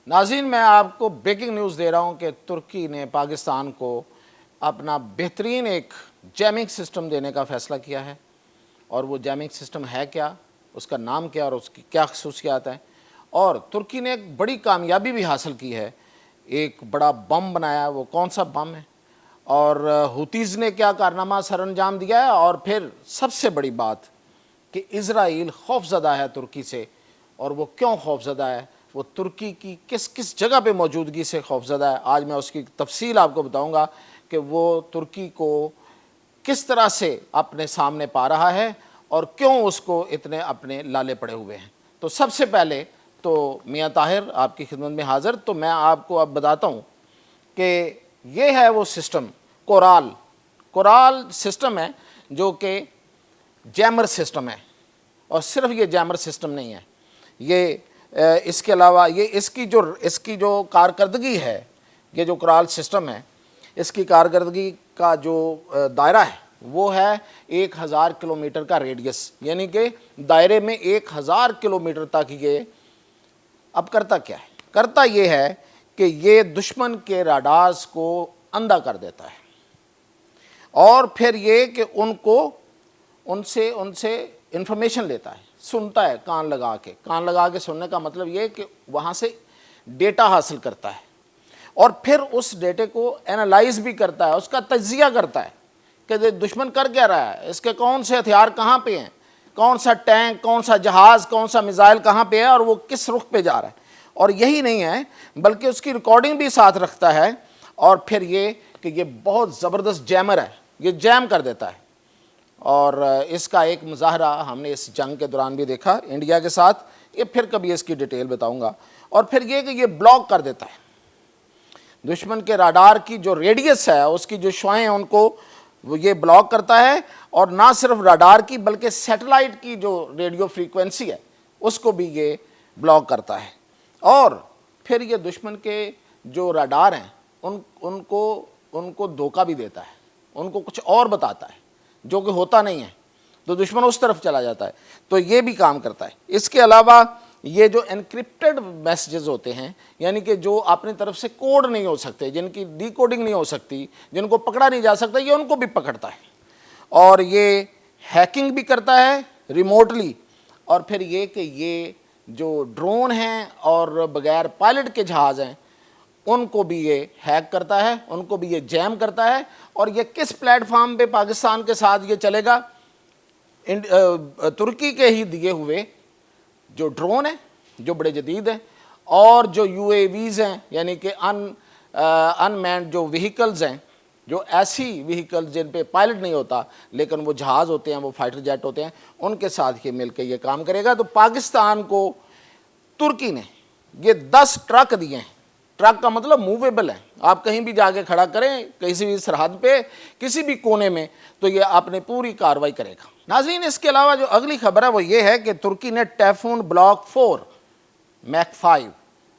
ناظرین، میں آپ کو بریکنگ نیوز دے رہا ہوں کہ ترکی نے پاکستان کو اپنا بہترین ایک جیمنگ سسٹم دینے کا فیصلہ کیا ہے۔ اور وہ جیمنگ سسٹم ہے کیا، اس کا نام کیا اور اس کی کیا خصوصیات ہیں۔ اور ترکی نے ایک بڑی کامیابی بھی حاصل کی ہے، ایک بڑا بم بنایا ہے۔ وہ کون سا بم ہے اور ہوتیز نے کیا کارنامہ سر انجام دیا ہے، اور پھر سب سے بڑی بات کہ اسرائیل خوف زدہ ہے ترکی سے، اور وہ کیوں خوف زدہ ہے، وہ ترکی کی کس کس جگہ پہ موجودگی سے خوف زدہ ہے۔ آج میں اس کی تفصیل آپ کو بتاؤں گا کہ وہ ترکی کو کس طرح سے اپنے سامنے پا رہا ہے اور کیوں اس کو اتنے اپنے لالے پڑے ہوئے ہیں۔ تو سب سے پہلے تو میاں طاہر آپ کی خدمت میں حاضر، تو میں آپ کو اب بتاتا ہوں کہ یہ ہے وہ سسٹم کورال سسٹم ہے، جو کہ جیمر سسٹم ہے۔ اور صرف یہ جیمر سسٹم نہیں ہے، یہ اس کے علاوہ یہ اس کی جو کارکردگی ہے، یہ جو کورال سسٹم ہے، اس کی کارکردگی کا جو دائرہ ہے وہ ہے 1000 کلومیٹر کا ریڈیس، یعنی کہ دائرے میں 1000 کلومیٹر تک یہ اب کرتا کیا ہے؟ کرتا یہ ہے کہ یہ دشمن کے راڈارز کو اندھا کر دیتا ہے، اور پھر یہ کہ ان سے انفارمیشن لیتا ہے، سنتا ہے کان لگا کے سننے کا مطلب یہ کہ وہاں سے ڈیٹا حاصل کرتا ہے، اور پھر اس ڈیٹے کو اینالائز بھی کرتا ہے، اس کا تجزیہ کرتا ہے کہ دشمن کر کیا رہا ہے، اس کے کون سے ہتھیار کہاں پہ ہیں، کون سا ٹینک، کون سا جہاز، کون سا میزائل کہاں پہ ہے، اور وہ کس رخ پہ جا رہا ہے۔ اور یہی نہیں ہے بلکہ اس کی ریکارڈنگ بھی ساتھ رکھتا ہے، اور پھر یہ کہ یہ بہت زبردست جیمر ہے، یہ جیم کر دیتا ہے۔ اور اس کا ایک مظاہرہ ہم نے اس جنگ کے دوران بھی دیکھا انڈیا کے ساتھ، یہ پھر کبھی اس کی ڈیٹیل بتاؤں گا۔ اور پھر یہ کہ یہ بلاک کر دیتا ہے دشمن کے راڈار کی جو ریڈیس ہے، اس کی جو شعاعیں ہیں ان کو یہ بلاک کرتا ہے، اور نہ صرف راڈار کی بلکہ سیٹلائٹ کی جو ریڈیو فریکوینسی ہے اس کو بھی یہ بلاک کرتا ہے۔ اور پھر یہ دشمن کے جو راڈار ہیں ان کو دھوکہ بھی دیتا ہے، ان کو کچھ اور بتاتا ہے جو کہ ہوتا نہیں ہے، تو دشمن اس طرف چلا جاتا ہے، تو یہ بھی کام کرتا ہے۔ اس کے علاوہ یہ جو انکرپٹڈ میسیجز ہوتے ہیں، یعنی کہ جو اپنی طرف سے کوڈ نہیں ہو سکتے، جن کی ڈی کوڈنگ نہیں ہو سکتی، جن کو پکڑا نہیں جا سکتا، یہ ان کو بھی پکڑتا ہے، اور یہ ہیکنگ بھی کرتا ہے ریموٹلی۔ اور پھر یہ کہ یہ جو ڈرون ہیں اور بغیر پائلٹ کے جہاز ہیں ان کو بھی یہ ہیک کرتا ہے، ان کو بھی یہ جیم کرتا ہے۔ اور یہ کس پلیٹ فارم پہ پاکستان کے ساتھ یہ چلے گا؟ ترکی کے ہی دیے ہوئے جو ڈرون ہیں جو بڑے جدید ہیں، اور جو یو اے ویز ہیں، یعنی کہ ان مینڈ جو وہیکلز ہیں، جو ایسی وہیکلز جن پہ پائلٹ نہیں ہوتا لیکن وہ جہاز ہوتے ہیں، وہ فائٹر جیٹ ہوتے ہیں، ان کے ساتھ یہ مل کے یہ کام کرے گا۔ تو پاکستان کو ترکی نے یہ 10 ٹرک دیے ہیں۔ ٹرک کا مطلب موویبل ہے، آپ کہیں بھی جا کے کھڑا کریں، کسی بھی سرحد پہ کسی بھی کونے میں، تو یہ اپنے پوری کارروائی کرے گا۔ ناظرین، اس کے علاوہ جو اگلی خبر ہے وہ یہ ہے کہ ترکی نے ٹیفون بلاک 4 میک 5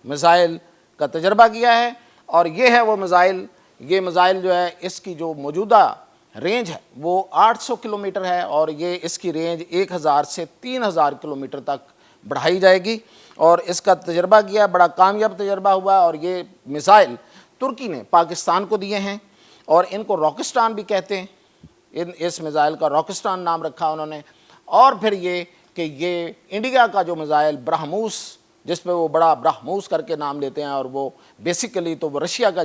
میزائل کا تجربہ کیا ہے، اور یہ ہے وہ میزائل جو ہے اس کی جو موجودہ رینج ہے وہ 800 کلومیٹر ہے، اور یہ اس کی رینج 1000 سے 3000 کلومیٹر تک بڑھائی جائے گی، اور اس کا تجربہ کیا، بڑا کامیاب تجربہ ہوا۔ اور یہ میزائل ترکی نے پاکستان کو دیے ہیں، اور ان کو راکسٹان بھی کہتے ہیں، اس میزائل کا راکسٹان نام رکھا انہوں نے۔ اور پھر یہ کہ یہ انڈیا کا جو میزائل برہموس، جس پہ وہ بڑا برہموس کر کے نام لیتے ہیں، اور وہ بیسیکلی تو وہ رشیا کا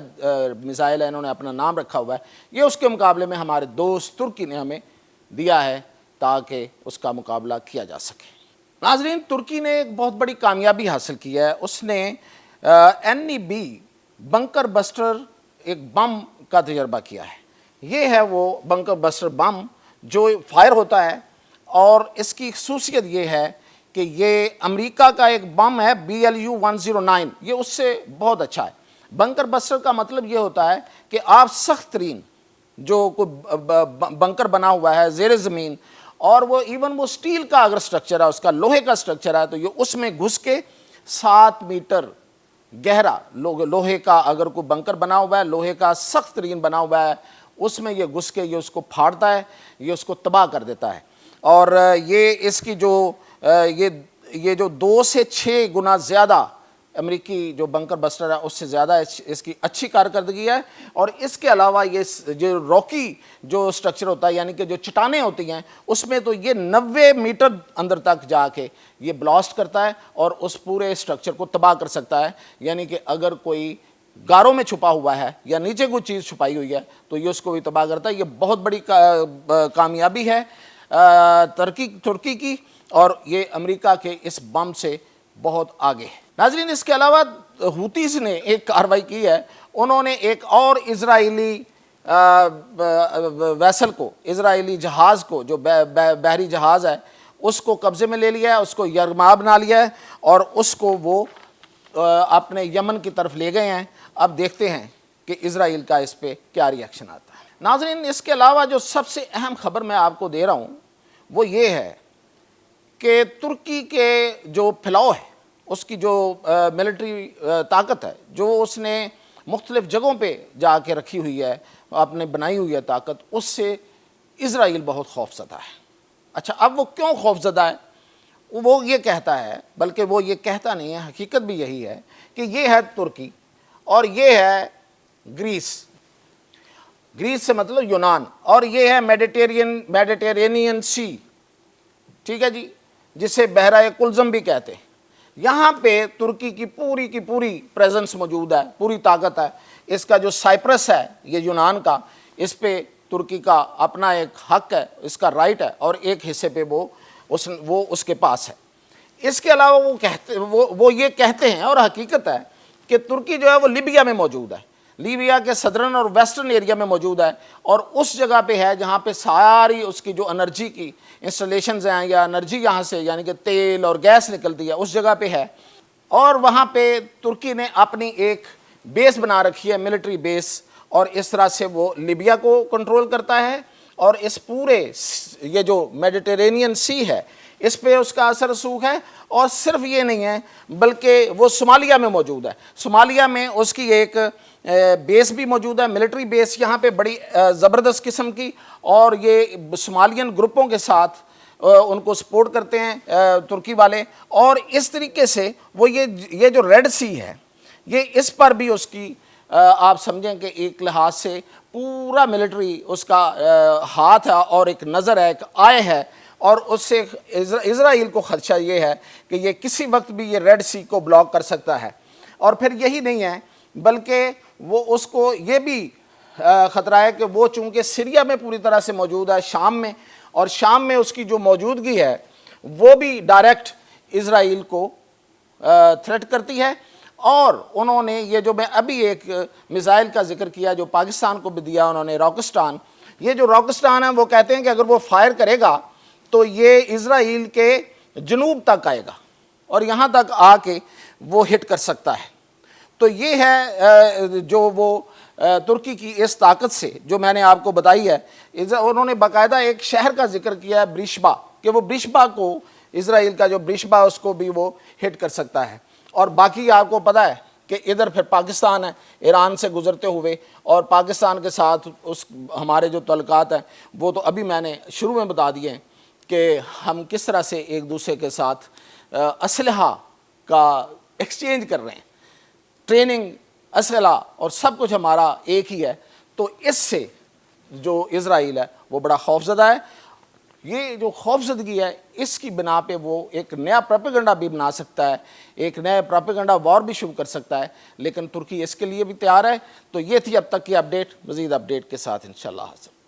میزائل ہے، انہوں نے اپنا نام رکھا ہوا ہے، یہ اس کے مقابلے میں ہمارے دوست ترکی نے ہمیں دیا ہے تاکہ اس کا مقابلہ کیا جا سکے۔ ناظرین، ترکی نے ایک بہت بڑی کامیابی حاصل کی ہے، اس نے NEB بنکر بسٹر ایک بم کا تجربہ کیا ہے۔ یہ ہے وہ بنکر بسٹر بم جو فائر ہوتا ہے، اور اس کی خصوصیت یہ ہے کہ یہ امریکہ کا ایک بم ہے BLU-109، یہ اس سے بہت اچھا ہے۔ بنکر بسٹر کا مطلب یہ ہوتا ہے کہ آپ سخت ترین جو کوئی بنکر بنا ہوا ہے زیر زمین، اور وہ ایون وہ سٹیل کا اگر سٹرکچر ہے، اس کا لوہے کا سٹرکچر ہے، تو یہ اس میں گھس کے 7 میٹر گہرا لوہے کا اگر کوئی بنکر بنا ہوا ہے، لوہے کا سخت ترین بنا ہوا ہے، اس میں یہ گھس کے یہ اس کو پھاڑتا ہے، یہ اس کو تباہ کر دیتا ہے۔ اور یہ اس کی جو 2 سے 6 گنا زیادہ امریکی جو بنکر بسٹر ہے اس سے زیادہ اس کی اچھی کارکردگی ہے، اور اس کے علاوہ یہ جو راکی جو سٹرکچر ہوتا ہے یعنی کہ جو چٹانیں ہوتی ہیں اس میں تو یہ 90 میٹر اندر تک جا کے یہ بلاسٹ کرتا ہے اور اس پورے سٹرکچر کو تباہ کر سکتا ہے، یعنی کہ اگر کوئی گاروں میں چھپا ہوا ہے یا نیچے کوئی چیز چھپائی ہوئی ہے تو یہ اس کو بھی تباہ کرتا ہے۔ یہ بہت بڑی کامیابی ہے ترکی کی، اور یہ امریکہ کے اس بم سے بہت آگے ہے۔ ناظرین، اس کے علاوہ ہوتیز نے ایک کارروائی کی ہے، انہوں نے ایک اور اسرائیلی ویسل کو، اسرائیلی جہاز کو، جو بحری جہاز ہے اس کو قبضے میں لے لیا ہے، اس کو یرغمال بنا لیا ہے، اور اس کو وہ اپنے یمن کی طرف لے گئے ہیں۔ اب دیکھتے ہیں کہ اسرائیل کا اس پہ کیا ری ایکشن آتا ہے۔ ناظرین، اس کے علاوہ جو سب سے اہم خبر میں آپ کو دے رہا ہوں وہ یہ ہے کہ ترکی کے جو پھیلاؤ ہے، اس کی جو ملٹری طاقت ہے جو اس نے مختلف جگہوں پہ جا کے رکھی ہوئی ہے، آپ نے بنائی ہوئی ہے طاقت، اس سے اسرائیل بہت خوف زدہ ہے۔ اچھا، اب وہ کیوں خوف زدہ ہے؟ وہ یہ کہتا ہے، بلکہ وہ یہ کہتا نہیں ہے، حقیقت بھی یہی ہے کہ یہ ہے ترکی اور یہ ہے گریس، گریس سے مطلب یونان، اور یہ ہے میڈیٹرینین سی، ٹھیک ہے جی، جسے بحیرہ کلزم بھی کہتے ہیں۔ یہاں پہ ترکی کی پوری پریزنس موجود ہے، پوری طاقت ہے۔ اس کا جو سائپرس ہے یہ یونان کا، اس پہ ترکی کا اپنا ایک حق ہے، اس کا رائٹ ہے، اور ایک حصے پہ وہ اس کے پاس ہے۔ اس کے علاوہ وہ یہ کہتے ہیں، اور حقیقت ہے کہ ترکی جو ہے وہ لیبیا میں موجود ہے، لیبیا کے صدرن اور ویسٹرن ایریا میں موجود ہے، اور اس جگہ پہ ہے جہاں پہ ساری اس کی جو انرجی کی انسٹالیشنز ہیں یا انرجی یہاں سے یعنی کہ تیل اور گیس نکلتی ہے اس جگہ پہ ہے، اور وہاں پہ ترکی نے اپنی ایک بیس بنا رکھی ہے، ملٹری بیس، اور اس طرح سے وہ لیبیا کو کنٹرول کرتا ہے، اور اس پورے یہ جو میڈیٹرینین سی ہے اس پہ اس کا اثر رسوخ ہے۔ اور صرف یہ نہیں ہے بلکہ وہ صومالیہ میں موجود ہے، صومالیہ میں اس کی ایک بیس بھی موجود ہے، ملٹری بیس یہاں پہ بڑی زبردست قسم کی، اور یہ صومالین گروپوں کے ساتھ ان کو سپورٹ کرتے ہیں ترکی والے، اور اس طریقے سے وہ یہ جو ریڈ سی ہے یہ اس پر بھی اس کی آپ سمجھیں کہ ایک لحاظ سے پورا ملٹری اس کا ہاتھ ہے اور ایک نظر ہے، ایک آئے ہے، اور اس سے اسرائیل کو خدشہ یہ ہے کہ یہ کسی وقت بھی یہ ریڈ سی کو بلاک کر سکتا ہے۔ اور پھر یہی نہیں ہے بلکہ وہ اس کو یہ بھی خطرہ ہے کہ وہ چونکہ سیریا میں پوری طرح سے موجود ہے، شام میں، اور شام میں اس کی جو موجودگی ہے وہ بھی ڈائریکٹ اسرائیل کو تھریٹ کرتی ہے۔ اور انہوں نے یہ جو میں ابھی ایک میزائل کا ذکر کیا جو پاکستان کو بھی دیا انہوں نے، راکسٹان، یہ جو راکسٹان ہے وہ کہتے ہیں کہ اگر وہ فائر کرے گا تو یہ اسرائیل کے جنوب تک آئے گا اور یہاں تک آ کے وہ ہٹ کر سکتا ہے۔ تو یہ ہے جو وہ ترکی کی اس طاقت سے جو میں نے آپ کو بتائی ہے، انہوں نے باقاعدہ ایک شہر کا ذکر کیا ہے بریشبا، کہ وہ بریشبا کو، اسرائیل کا جو بریشبا اس کو بھی وہ ہٹ کر سکتا ہے۔ اور باقی آپ کو پتہ ہے کہ ادھر پھر پاکستان ہے، ایران سے گزرتے ہوئے، اور پاکستان کے ساتھ ہمارے جو تعلقات ہیں وہ تو ابھی میں نے شروع میں بتا دیے ہیں کہ ہم کس طرح سے ایک دوسرے کے ساتھ اسلحہ کا ایکسچینج کر رہے ہیں، ٹریننگ، اسلحہ اور سب کچھ ہمارا ایک ہی ہے۔ تو اس سے جو اسرائیل ہے وہ بڑا خوفزدہ ہے۔ یہ جو خوفزدگی ہے اس کی بنا پہ وہ ایک نیا پروپیگنڈا بھی بنا سکتا ہے، ایک نیا پروپیگنڈا وار بھی شروع کر سکتا ہے، لیکن ترکی اس کے لیے بھی تیار ہے۔ تو یہ تھی اب تک کی اپڈیٹ، مزید اپڈیٹ کے ساتھ انشاءاللہ حاضر۔